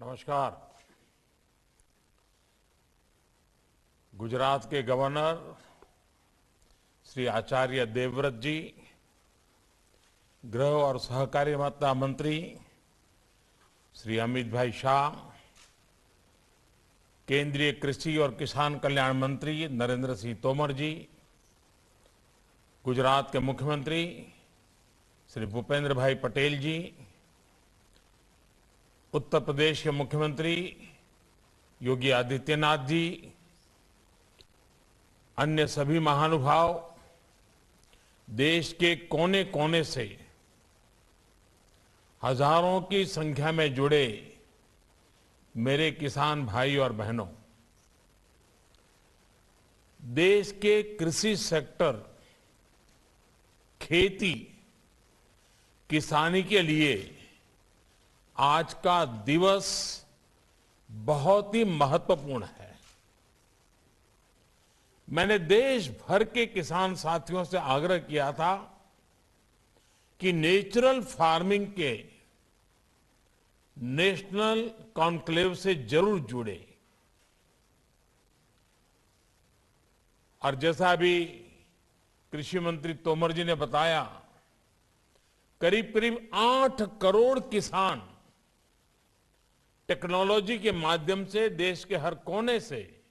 नमस्कार। गुजरात के गवर्नर श्री आचार्य देवव्रत जी, गृह और सहकारिता मंत्री श्री अमित भाई शाह, केंद्रीय कृषि और किसान कल्याण मंत्री नरेंद्र सिंह तोमर जी, गुजरात के मुख्यमंत्री श्री भूपेंद्र भाई पटेल जी, उत्तर प्रदेश के मुख्यमंत्री योगी आदित्यनाथ जी, अन्य सभी महानुभाव, देश के कोने कोने से हजारों की संख्या में जुड़े मेरे किसान भाई और बहनों, देश के कृषि सेक्टर, खेती, किसानी के लिए आज का दिवस बहुत ही महत्वपूर्ण है। मैंने देश भर के किसान साथियों से आग्रह किया था कि नेचुरल फार्मिंग के नेशनल कॉन्क्लेव से जरूर जुड़े। और जैसा अभी कृषि मंत्री तोमर जी ने बताया, करीब करीब 8 करोड़ किसान टेक्नोलॉजी के माध्यम से देश के हर कोने से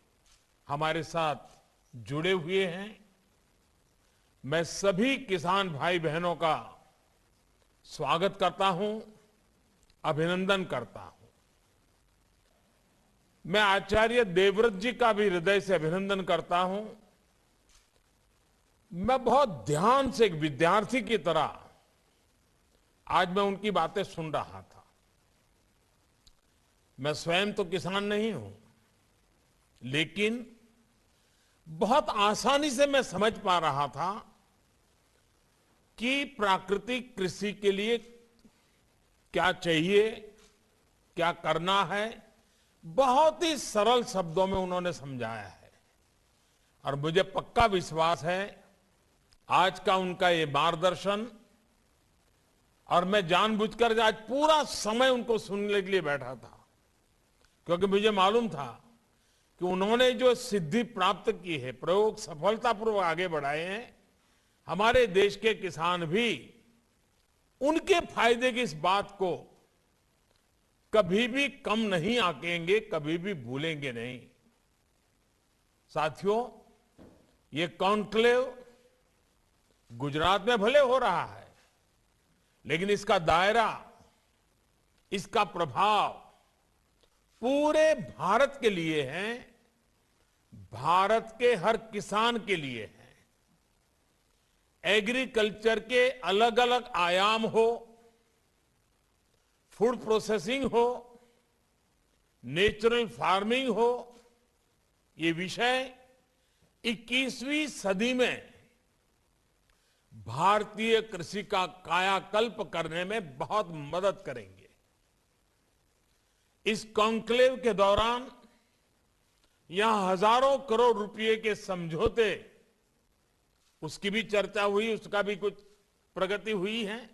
हमारे साथ जुड़े हुए हैं। मैं सभी किसान भाई बहनों का स्वागत करता हूं, अभिनंदन करता हूं। मैं आचार्य देवव्रत जी का भी हृदय से अभिनंदन करता हूं। मैं बहुत ध्यान से एक विद्यार्थी की तरह आज मैं उनकी बातें सुन रहा था। मैं स्वयं तो किसान नहीं हूं, लेकिन बहुत आसानी से मैं समझ पा रहा था कि प्राकृतिक कृषि के लिए क्या चाहिए, क्या करना है। बहुत ही सरल शब्दों में उन्होंने समझाया है और मुझे पक्का विश्वास है आज का उनका ये मार्गदर्शन, और मैं जानबूझकर आज पूरा समय उनको सुनने के लिए बैठा था, क्योंकि मुझे मालूम था कि उन्होंने जो सिद्धि प्राप्त की है, प्रयोग सफलतापूर्वक आगे बढ़ाए हैं, हमारे देश के किसान भी उनके फायदे की इस बात को कभी भी कम नहीं आंकेंगे, कभी भी भूलेंगे नहीं। साथियों, ये कॉन्क्लेव गुजरात में भले हो रहा है, लेकिन इसका दायरा, इसका प्रभाव पूरे भारत के लिए है, भारत के हर किसान के लिए है। एग्रीकल्चर के अलग अलग आयाम हो, फूड प्रोसेसिंग हो, नेचुरल फार्मिंग हो, ये विषय 21वीं सदी में भारतीय कृषि का कायाकल्प करने में बहुत मदद करेंगे। इस कॉन्क्लेव के दौरान यहां हजारों करोड़ रुपए के समझौते, उसकी भी चर्चा हुई, उसका भी कुछ प्रगति हुई है।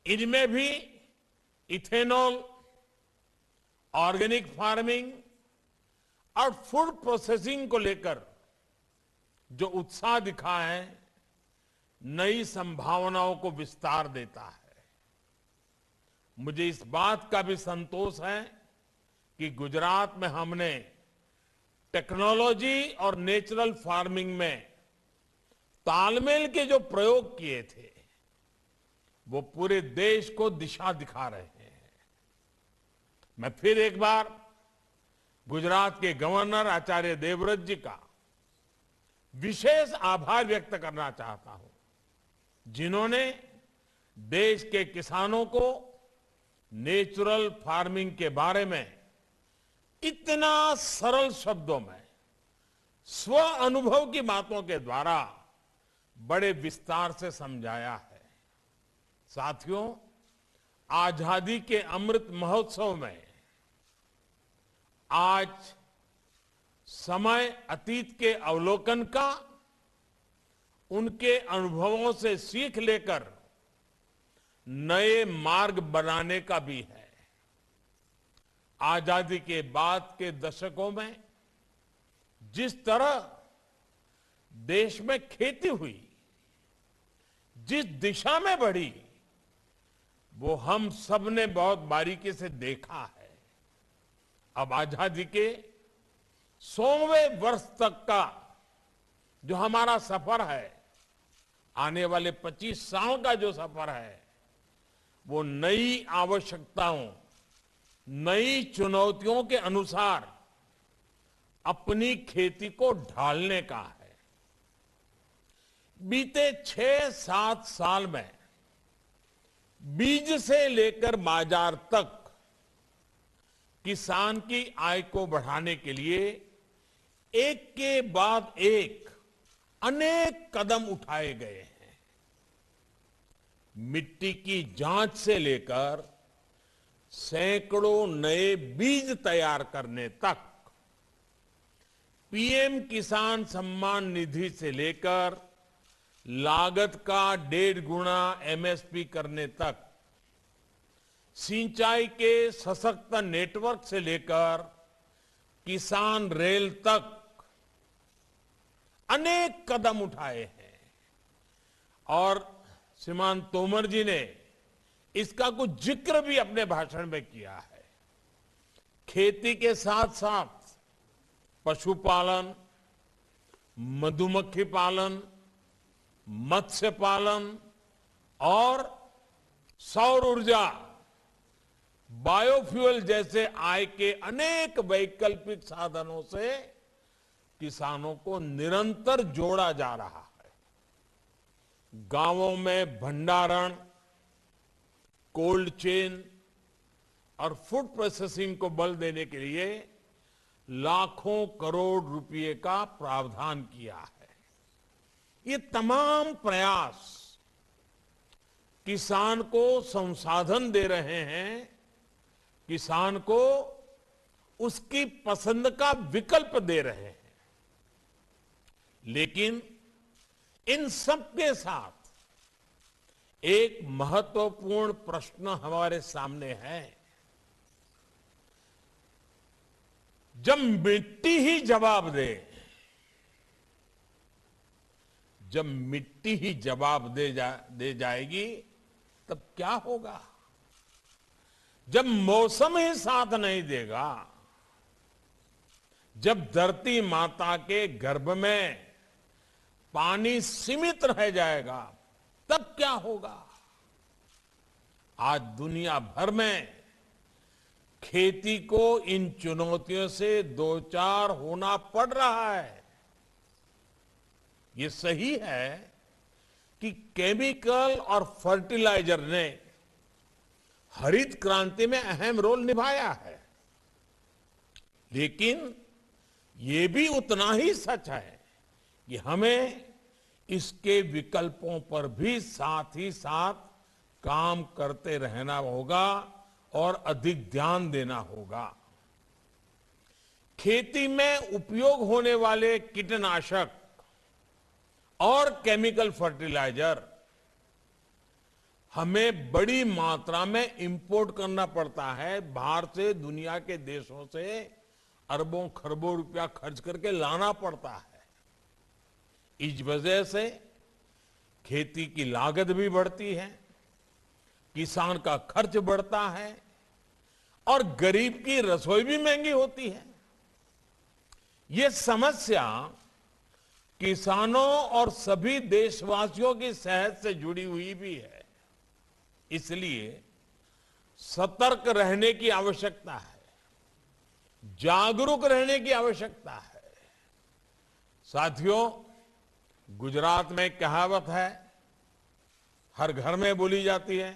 इनमें भी इथेनॉल, ऑर्गेनिक फार्मिंग और फूड प्रोसेसिंग को लेकर जो उत्साह दिखा है, नई संभावनाओं को विस्तार देता है। मुझे इस बात का भी संतोष है कि गुजरात में हमने टेक्नोलॉजी और नेचुरल फार्मिंग में तालमेल के जो प्रयोग किए थे, वो पूरे देश को दिशा दिखा रहे हैं। मैं फिर एक बार गुजरात के गवर्नर आचार्य देवव्रत जी का विशेष आभार व्यक्त करना चाहता हूं, जिन्होंने देश के किसानों को नेचुरल फार्मिंग के बारे में इतना सरल शब्दों में स्व अनुभव की बातों के द्वारा बड़े विस्तार से समझाया है। साथियों, आजादी के अमृत महोत्सव में आज समय अतीत के अवलोकन का, उनके अनुभवों से सीख लेकर नए मार्ग बनाने का भी है। आजादी के बाद के दशकों में जिस तरह देश में खेती हुई, जिस दिशा में बढ़ी, वो हम सब ने बहुत बारीकी से देखा है। अब आजादी के 100वें वर्ष तक का जो हमारा सफर है, आने वाले 25 साल का जो सफर है, वो नई आवश्यकताओं, नई चुनौतियों के अनुसार अपनी खेती को ढालने का है। बीते 6-7 साल में बीज से लेकर बाजार तक किसान की आय को बढ़ाने के लिए एक के बाद एक अनेक कदम उठाए गए हैं। मिट्टी की जांच से लेकर सैकड़ों नए बीज तैयार करने तक, पीएम किसान सम्मान निधि से लेकर लागत का 1.5 गुना एमएसपी करने तक, सिंचाई के सशक्त नेटवर्क से लेकर किसान रेल तक अनेक कदम उठाए हैं। और श्रीमान तोमर जी ने इसका कुछ जिक्र भी अपने भाषण में किया है। खेती के साथ साथ पशुपालन, मधुमक्खी पालन, मत्स्य पालन और सौर ऊर्जा, बायोफ्यूल जैसे आय के अनेक वैकल्पिक साधनों से किसानों को निरंतर जोड़ा जा रहा है। गांवों में भंडारण, कोल्ड चेन और फूड प्रोसेसिंग को बल देने के लिए लाखों करोड़ रुपए का प्रावधान किया है। ये तमाम प्रयास किसान को संसाधन दे रहे हैं, किसान को उसकी पसंद का विकल्प दे रहे हैं। लेकिन इन सब के साथ एक महत्वपूर्ण प्रश्न हमारे सामने है। जब मिट्टी ही जवाब दे जाएगी, तब क्या होगा? जब मौसम ही साथ नहीं देगा, जब धरती माता के गर्भ में पानी सीमित रह जाएगा, तब क्या होगा? आज दुनिया भर में खेती को इन चुनौतियों से दो चार होना पड़ रहा है। ये सही है कि केमिकल और फर्टिलाइजर ने हरित क्रांति में अहम रोल निभाया है, लेकिन ये भी उतना ही सच है कि हमें इसके विकल्पों पर भी साथ ही साथ काम करते रहना होगा और अधिक ध्यान देना होगा। खेती में उपयोग होने वाले कीटनाशक और केमिकल फर्टिलाइजर हमें बड़ी मात्रा में इंपोर्ट करना पड़ता है। बाहर से, दुनिया के देशों से अरबों खरबों रुपया खर्च करके लाना पड़ता है। इस वजह से खेती की लागत भी बढ़ती है, किसान का खर्च बढ़ता है और गरीब की रसोई भी महंगी होती है। ये समस्या किसानों और सभी देशवासियों की सेहत से जुड़ी हुई भी है। इसलिए सतर्क रहने की आवश्यकता है, जागरूक रहने की आवश्यकता है। साथियों, गुजरात में कहावत है, हर घर में बोली जाती है,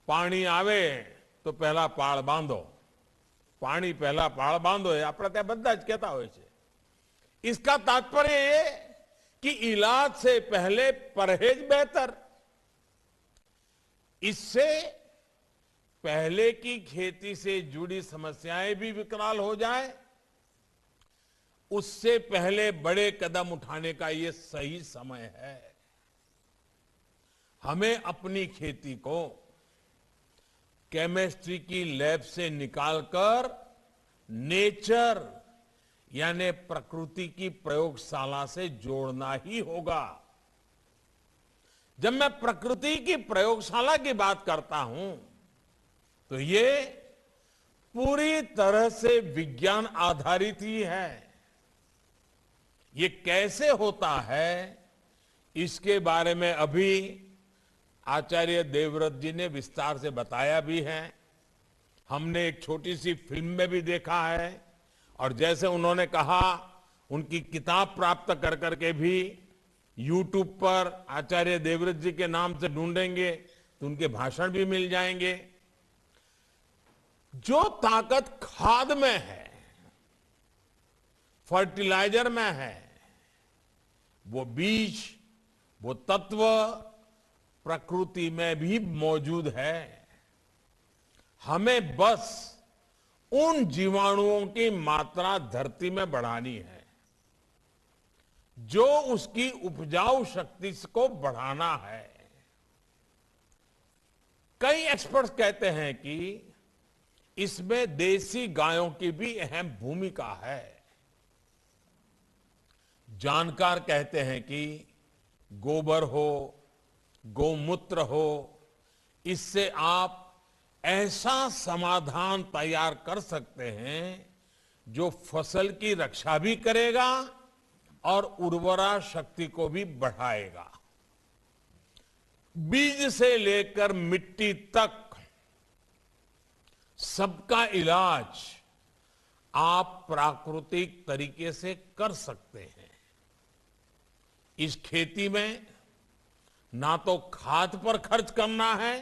पानी आवे तो पहला पाळ बांधो। पानी पहला पाळ बांधो है આપણે ત્યાં બધા જ કહેતા હોય છે। इसका तात्पर्य ये कि इलाज से पहले परहेज बेहतर। इससे पहले की खेती से जुड़ी समस्याएं भी विकराल हो जाए, उससे पहले बड़े कदम उठाने का ये सही समय है। हमें अपनी खेती को केमिस्ट्री की लैब से निकालकर नेचर यानी प्रकृति की प्रयोगशाला से जोड़ना ही होगा। जब मैं प्रकृति की प्रयोगशाला की बात करता हूं तो ये पूरी तरह से विज्ञान आधारित ही है। ये कैसे होता है इसके बारे में अभी आचार्य देवव्रत जी ने विस्तार से बताया भी है। हमने एक छोटी सी फिल्म में भी देखा है और जैसे उन्होंने कहा उनकी किताब प्राप्त कर करके भी YouTube पर आचार्य देवव्रत जी के नाम से ढूंढेंगे तो उनके भाषण भी मिल जाएंगे। जो ताकत खाद में है, फर्टिलाइजर में है, वो बीज, वो तत्व प्रकृति में भी मौजूद है। हमें बस उन जीवाणुओं की मात्रा धरती में बढ़ानी है जो उसकी उपजाऊ शक्ति को बढ़ाना है। कई एक्सपर्ट्स कहते हैं कि इसमें देसी गायों की भी अहम भूमिका है। जानकार कहते हैं कि गोबर हो, गौमूत्र हो, इससे आप ऐसा समाधान तैयार कर सकते हैं जो फसल की रक्षा भी करेगा और उर्वरा शक्ति को भी बढ़ाएगा। बीज से लेकर मिट्टी तक सबका इलाज आप प्राकृतिक तरीके से कर सकते हैं। इस खेती में ना तो खाद पर खर्च करना है,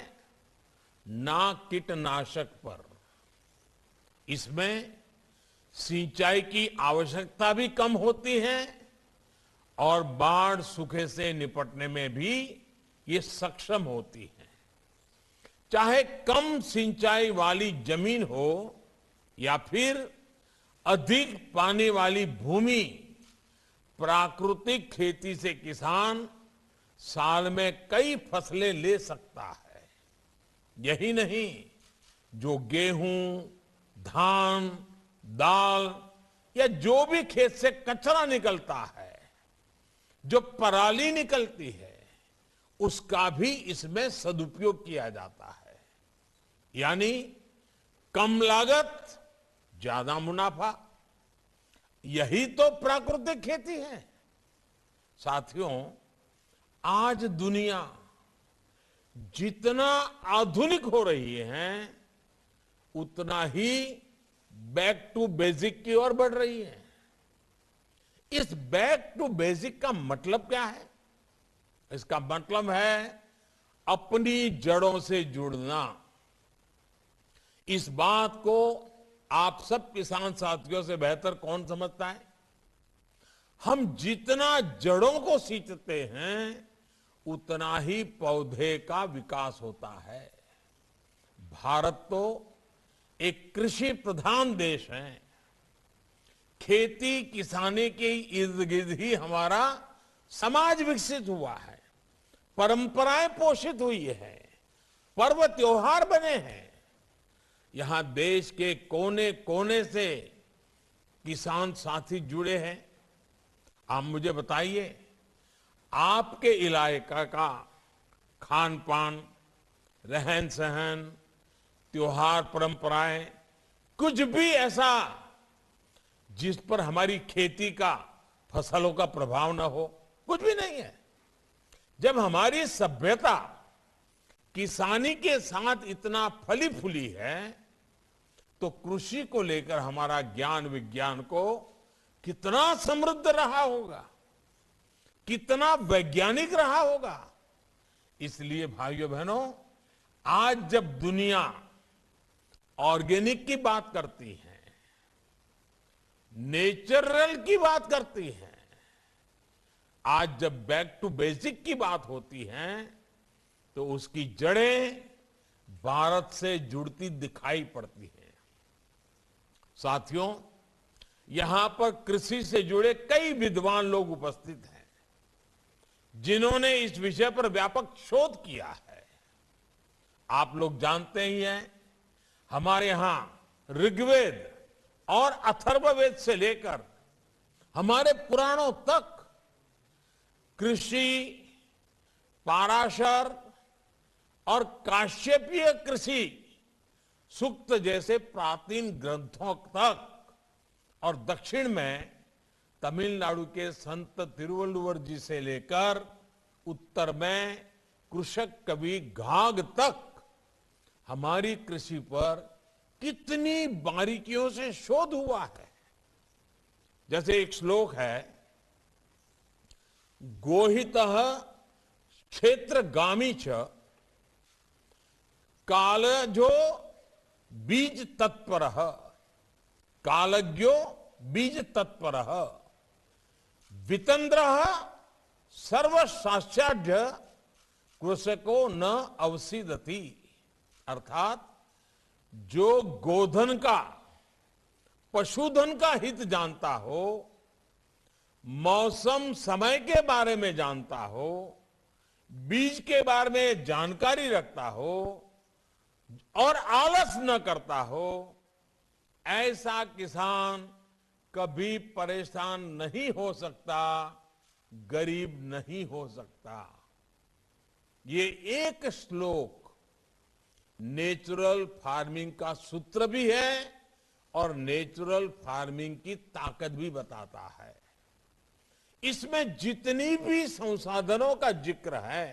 ना कीटनाशक पर। इसमें सिंचाई की आवश्यकता भी कम होती है और बाढ़ सूखे से निपटने में भी ये सक्षम होती है। चाहे कम सिंचाई वाली जमीन हो या फिर अधिक पानी वाली भूमि, प्राकृतिक खेती से किसान साल में कई फसलें ले सकता है। यही नहीं, जो गेहूं, धान, दाल या जो भी खेत से कचरा निकलता है, जो पराली निकलती है, उसका भी इसमें सदुपयोग किया जाता है। यानी कम लागत, ज्यादा मुनाफा। यही तो प्राकृतिक खेती है। साथियों, आज दुनिया जितना आधुनिक हो रही है उतना ही बैक टू बेसिक की ओर बढ़ रही है। इस बैक टू बेसिक का मतलब क्या है? इसका मतलब है अपनी जड़ों से जुड़ना। इस बात को आप सब किसान साथियों से बेहतर कौन समझता है? हम जितना जड़ों को सींचते हैं उतना ही पौधे का विकास होता है। भारत तो एक कृषि प्रधान देश है। खेती किसानी के इर्द गिर्द ही हमारा समाज विकसित हुआ है, परंपराएं पोषित हुई है, पर्व त्योहार बने हैं। यहां देश के कोने कोने से किसान साथी जुड़े हैं। आप मुझे बताइए, आपके इलाके का खान पान, रहन सहन, त्योहार, परंपराएं, कुछ भी ऐसा जिस पर हमारी खेती का, फसलों का प्रभाव न हो? कुछ भी नहीं है। जब हमारी सभ्यता किसानी के साथ इतना फली फूली है तो कृषि को लेकर हमारा ज्ञान विज्ञान को कितना समृद्ध रहा होगा, कितना वैज्ञानिक रहा होगा। इसलिए भाइयों बहनों, आज जब दुनिया ऑर्गेनिक की बात करती है, नेचुरल की बात करती है, आज जब बैक टू बेसिक की बात होती है तो उसकी जड़ें भारत से जुड़ती दिखाई पड़ती हैं। साथियों, यहां पर कृषि से जुड़े कई विद्वान लोग उपस्थित हैं जिन्होंने इस विषय पर व्यापक शोध किया है। आप लोग जानते ही हैं हमारे यहां ऋग्वेद और अथर्ववेद से लेकर हमारे पुराणों तक कृषि, पाराशर और काश्यपीय कृषि सूक्त जैसे प्राचीन ग्रंथों तक और दक्षिण में तमिलनाडु के संत तिरुवल्लुवर जी से लेकर उत्तर में कृषक कवि घाघ तक हमारी कृषि पर कितनी बारीकियों से शोध हुआ है। जैसे एक श्लोक है, गोहितः क्षेत्रगामी च कालजो बीज तत्परः, कालज्ञो बीज तत्परः, वितंद्रः सर्वशास्त्राढ्य कृषको न अवसीदति। अर्थात जो गोधन का, पशुधन का हित जानता हो, मौसम समय के बारे में जानता हो, बीज के बारे में जानकारी रखता हो और आलस न करता हो, ऐसा किसान कभी परेशान नहीं हो सकता, गरीब नहीं हो सकता। ये एक श्लोक नेचुरल फार्मिंग का सूत्र भी है और नेचुरल फार्मिंग की ताकत भी बताता है। इसमें जितनी भी संसाधनों का जिक्र है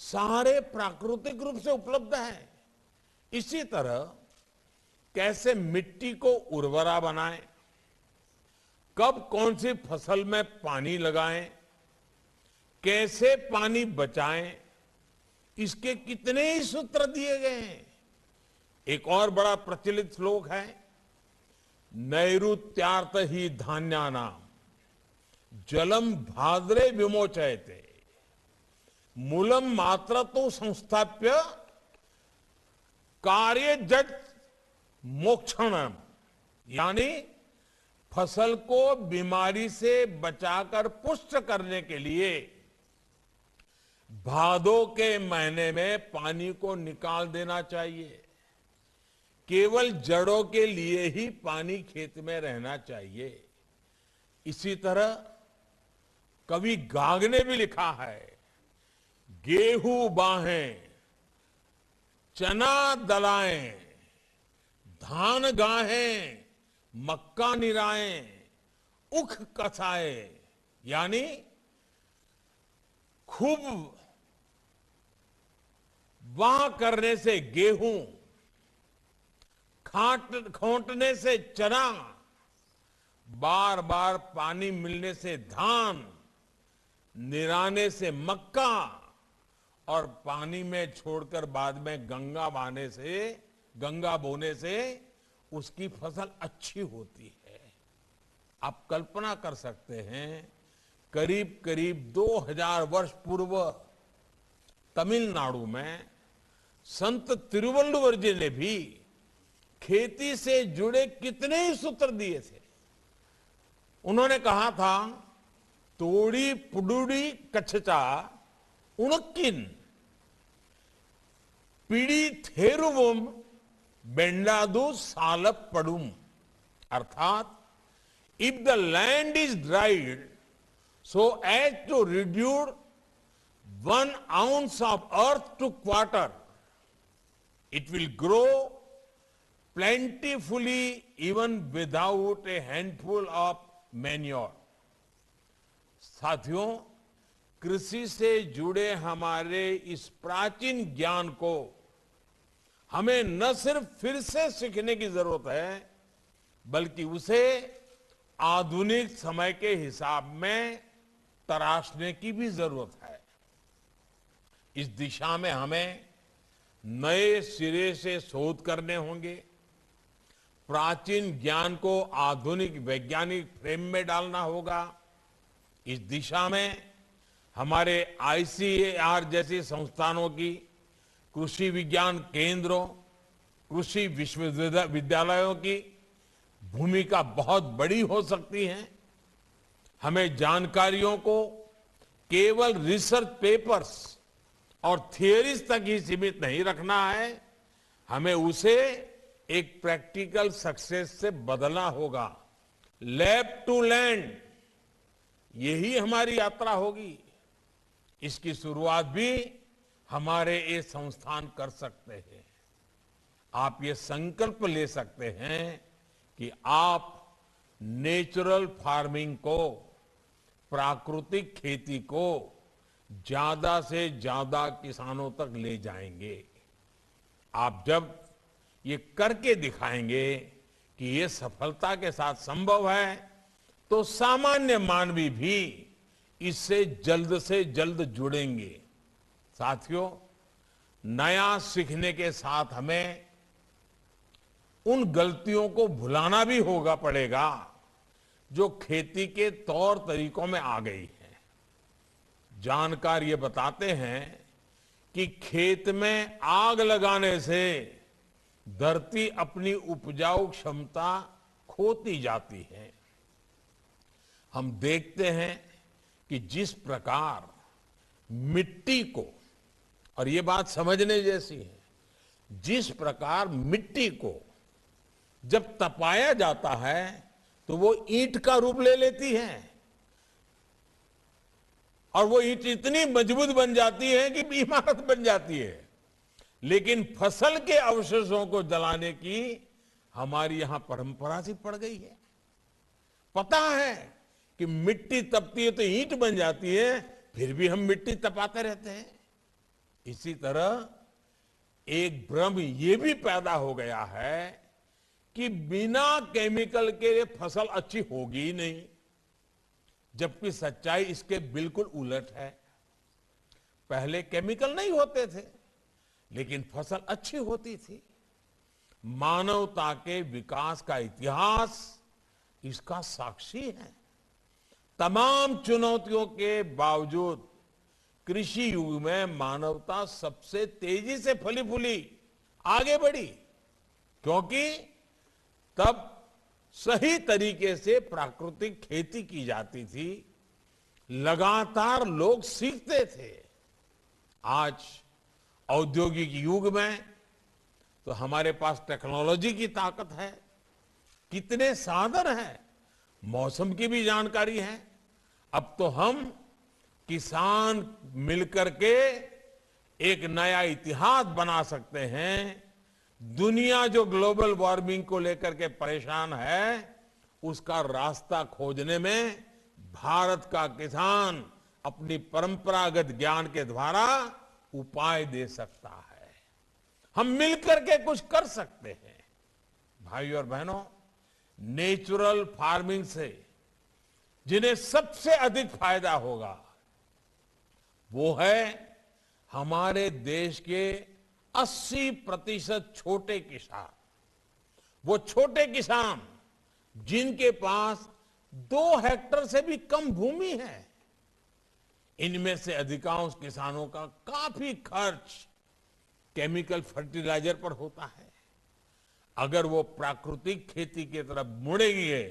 सारे प्राकृतिक रूप से उपलब्ध है। इसी तरह कैसे मिट्टी को उर्वरा बनाएं, कब कौन सी फसल में पानी लगाएं, कैसे पानी बचाएं, इसके कितने ही सूत्र दिए गए हैं। एक और बड़ा प्रचलित श्लोक है, नैऋत्यार्थ ही धान्यानाम जलम भाद्रे विमोचयते मूलम मात्र तो संस्थाप्य कार्य जट मोक्षणम। यानी फसल को बीमारी से बचाकर पुष्ट करने के लिए भादों के महीने में पानी को निकाल देना चाहिए। केवल जड़ों के लिए ही पानी खेत में रहना चाहिए। इसी तरह कवि घाघ ने भी लिखा है, गेहूं बाहें, चना दलाएं, धान गाहें, मक्का निराएं, उख कसाए। यानी खूब वाह करने से गेहूं, खोंटने से चना, बार बार पानी मिलने से धान, निराने से मक्का और पानी में छोड़कर बाद में गंगा बोने से उसकी फसल अच्छी होती है। आप कल्पना कर सकते हैं, करीब करीब 2000 वर्ष पूर्व तमिलनाडु में संत तिरुवल्लुवर जी ने भी खेती से जुड़े कितने ही सूत्र दिए थे। उन्होंने कहा था, तोड़ी पुडुड़ी कच्छचा उणक्किन पीड़ी थेरुवम बेंडादू सालप पडुम। अर्थात if the land is dried so as to reduce 1 ounce of earth to quarter, it will grow plentifully even without a handful of manure. साथियों, कृषि से जुड़े हमारे इस प्राचीन ज्ञान को हमें न सिर्फ फिर से सीखने की जरूरत है, बल्कि उसे आधुनिक समय के हिसाब में तराशने की भी जरूरत है। इस दिशा में हमें नए सिरे से शोध करने होंगे, प्राचीन ज्ञान को आधुनिक वैज्ञानिक फ्रेम में डालना होगा। इस दिशा में हमारे आईसीएआर जैसे संस्थानों की, कृषि विज्ञान केंद्रों, कृषि विश्वविद्यालयों की भूमिका बहुत बड़ी हो सकती है। हमें जानकारियों को केवल रिसर्च पेपर्स और थियरीज तक ही सीमित नहीं रखना है, हमें उसे एक प्रैक्टिकल सक्सेस से बदलना होगा। लैब टू लैंड, यही हमारी यात्रा होगी। इसकी शुरुआत भी हमारे ये संस्थान कर सकते हैं। आप ये संकल्प ले सकते हैं कि आप नेचुरल फार्मिंग को, प्राकृतिक खेती को ज्यादा से ज्यादा किसानों तक ले जाएंगे। आप जब ये करके दिखाएंगे कि ये सफलता के साथ संभव है, तो सामान्य मानवी भी इससे जल्द से जल्द जुड़ेंगे। साथियों, नया सीखने के साथ हमें उन गलतियों को भुलाना भी पड़ेगा जो खेती के तौर तरीकों में आ गई है। जानकार ये बताते हैं कि खेत में आग लगाने से धरती अपनी उपजाऊ क्षमता खोती जाती है। हम देखते हैं कि जिस प्रकार मिट्टी को, और ये बात समझने जैसी है, जिस प्रकार मिट्टी को जब तपाया जाता है तो वो ईंट का रूप ले लेती है और वो ईंट इतनी मजबूत बन जाती है कि इमारत बन जाती है। लेकिन फसल के अवशेषों को जलाने की हमारी यहां परंपरा सी पड़ गई है। पता है कि मिट्टी तपती है तो ईंट बन जाती है, फिर भी हम मिट्टी तपाते रहते हैं। इसी तरह एक भ्रम ये भी पैदा हो गया है कि बिना केमिकल के फसल अच्छी होगी ही नहीं, जबकि सच्चाई इसके बिल्कुल उलट है। पहले केमिकल नहीं होते थे, लेकिन फसल अच्छी होती थी। मानवता के विकास का इतिहास इसका साक्षी है। तमाम चुनौतियों के बावजूद कृषि युग में मानवता सबसे तेजी से फली फूली आगे बढ़ी, क्योंकि तब सही तरीके से प्राकृतिक खेती की जाती थी, लगातार लोग सीखते थे। आज औद्योगिक युग में तो हमारे पास टेक्नोलॉजी की ताकत है, कितने साधन हैं, मौसम की भी जानकारी है। अब तो हम किसान मिलकर के एक नया इतिहास बना सकते हैं। दुनिया जो ग्लोबल वार्मिंग को लेकर के परेशान है, उसका रास्ता खोजने में भारत का किसान अपनी परंपरागत ज्ञान के द्वारा उपाय दे सकता है। हम मिलकर के कुछ कर सकते हैं। भाइयों और बहनों, नेचुरल फार्मिंग से जिन्हें सबसे अधिक फायदा होगा वो है हमारे देश के 80% छोटे किसान। वो छोटे किसान जिनके पास 2 हेक्टेयर से भी कम भूमि है। इनमें से अधिकांश किसानों का काफी खर्च केमिकल फर्टिलाइजर पर होता है। अगर वो प्राकृतिक खेती की तरफ मुड़ेंगे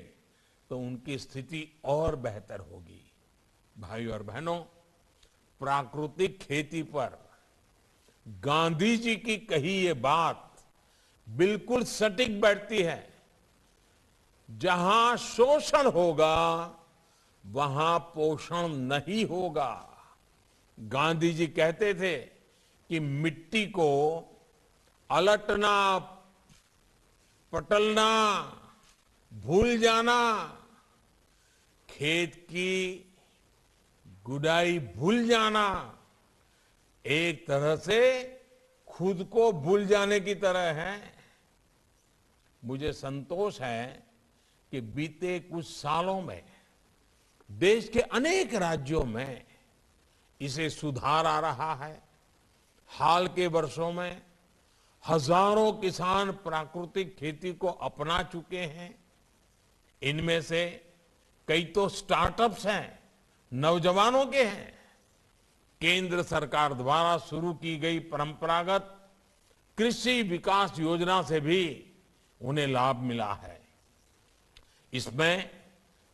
तो उनकी स्थिति और बेहतर होगी। भाइयों और बहनों, प्राकृतिक खेती पर गांधी जी की कही ये बात बिल्कुल सटीक बैठती है। जहां शोषण होगा वहां पोषण नहीं होगा। गांधी जी कहते थे कि मिट्टी को अलटना, पटलना, भूल जाना, खेत की गुडाई भूल जाना, एक तरह से खुद को भूल जाने की तरह है। मुझे संतोष है कि बीते कुछ सालों में देश के अनेक राज्यों में इसे सुधार आ रहा है। हाल के वर्षों में हजारों किसान प्राकृतिक खेती को अपना चुके हैं। इनमें से कई तो स्टार्टअप्स हैं, नौजवानों के हैं। केंद्र सरकार द्वारा शुरू की गई परंपरागत कृषि विकास योजना से भी उन्हें लाभ मिला है। इसमें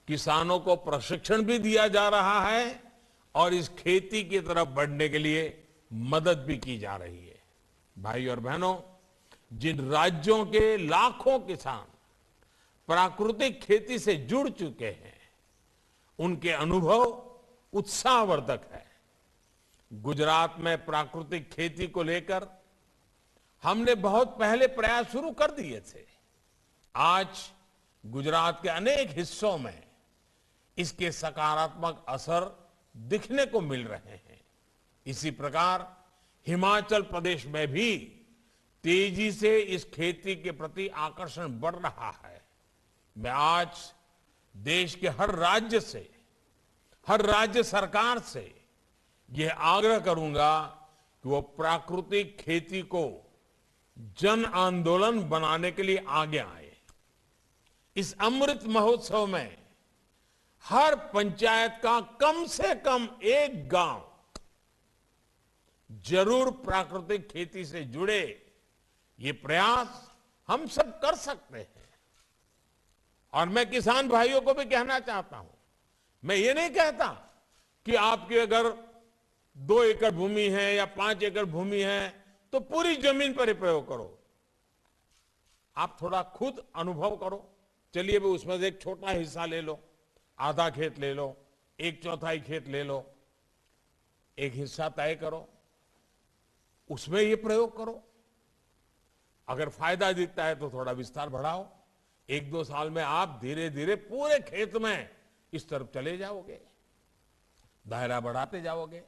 किसानों को प्रशिक्षण भी दिया जा रहा है और इस खेती की तरफ बढ़ने के लिए मदद भी की जा रही है। भाई और बहनों, जिन राज्यों के लाखों किसान प्राकृतिक खेती से जुड़ चुके हैं, उनके अनुभव उत्साहवर्धक है। गुजरात में प्राकृतिक खेती को लेकर हमने बहुत पहले प्रयास शुरू कर दिए थे। आज गुजरात के अनेक हिस्सों में इसके सकारात्मक असर दिखने को मिल रहे हैं। इसी प्रकार हिमाचल प्रदेश में भी तेजी से इस खेती के प्रति आकर्षण बढ़ रहा है। मैं आज देश के हर राज्य सरकार से यह आग्रह करूंगा कि वो प्राकृतिक खेती को जन आंदोलन बनाने के लिए आगे आए। इस अमृत महोत्सव में हर पंचायत का कम से कम एक गांव जरूर प्राकृतिक खेती से जुड़े। ये प्रयास हम सब कर सकते हैं। और मैं किसान भाइयों को भी कहना चाहता हूं, मैं ये नहीं कहता कि आपके अगर 2 एकड़ भूमि है या 5 एकड़ भूमि है तो पूरी जमीन पर ही प्रयोग करो। आप थोड़ा खुद अनुभव करो। चलिए भी उसमें से एक छोटा हिस्सा ले लो, आधा खेत ले लो, 1/4 खेत ले लो, एक हिस्सा तय करो, उसमें ये प्रयोग करो। अगर फायदा दिखता है तो थोड़ा विस्तार बढ़ाओ। 1-2 साल में आप धीरे धीरे पूरे खेत में इस तरफ चले जाओगे, दायरा बढ़ाते जाओगे।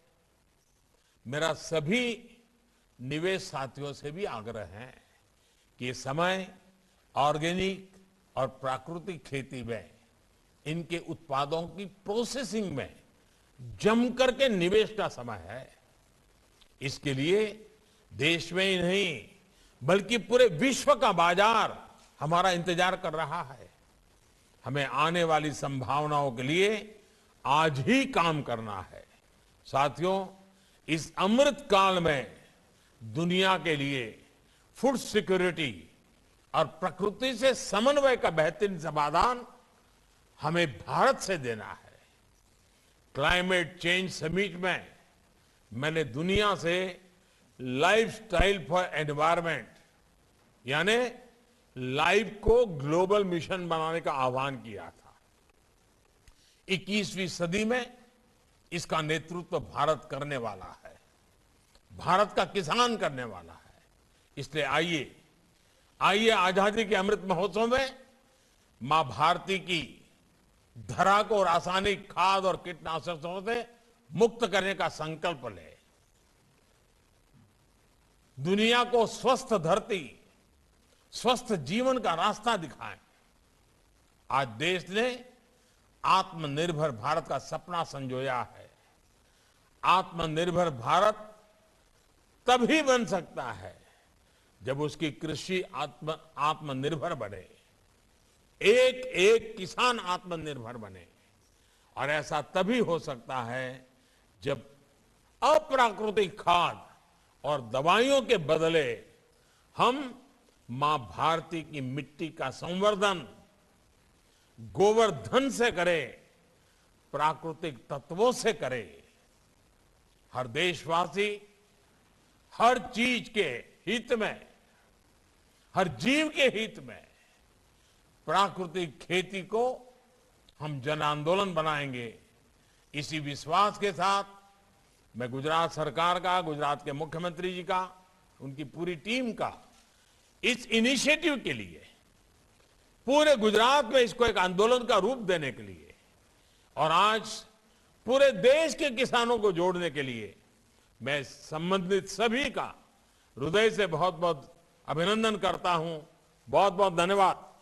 मेरा सभी निवेश साथियों से भी आग्रह है कि ये समय ऑर्गेनिक और प्राकृतिक खेती में इनके उत्पादों की प्रोसेसिंग में जम करके निवेश का समय है। इसके लिए देश में ही नहीं बल्कि पूरे विश्व का बाजार हमारा इंतजार कर रहा है। हमें आने वाली संभावनाओं के लिए आज ही काम करना है। साथियों, इस अमृत काल में दुनिया के लिए फूड सिक्योरिटी और प्रकृति से समन्वय का बेहतरीन समाधान हमें भारत से देना है। क्लाइमेट चेंज समिट में मैंने दुनिया से लाइफस्टाइल फॉर एनवायरनमेंट यानी लाइफ को ग्लोबल मिशन बनाने का आह्वान किया था। 21वीं सदी में इसका नेतृत्व भारत करने वाला है, भारत का किसान करने वाला है। इसलिए आइए आजादी के अमृत महोत्सव में मां भारती की धरा को रासायनिक खाद और कीटनाशकों से मुक्त करने का संकल्प ले। दुनिया को स्वस्थ धरती, स्वस्थ जीवन का रास्ता दिखाएं। आज देश ने आत्मनिर्भर भारत का सपना संजोया है। आत्मनिर्भर भारत तभी बन सकता है जब उसकी कृषि आत्मनिर्भर बने, एक एक किसान आत्मनिर्भर बने। और ऐसा तभी हो सकता है जब अप्राकृतिक खाद और दवाइयों के बदले हम मां भारती की मिट्टी का संवर्धन गोवर्धन से करें, प्राकृतिक तत्वों से करें। हर देशवासी हर चीज के हित में, हर जीव के हित में प्राकृतिक खेती को हम जन आंदोलन बनाएंगे। इसी विश्वास के साथ मैं गुजरात सरकार का, गुजरात के मुख्यमंत्री जी का, उनकी पूरी टीम का इस इनिशिएटिव के लिए, पूरे गुजरात में इसको एक आंदोलन का रूप देने के लिए और आज पूरे देश के किसानों को जोड़ने के लिए मैं संबंधित सभी का हृदय से बहुत बहुत अभिनंदन करता हूं। बहुत बहुत धन्यवाद।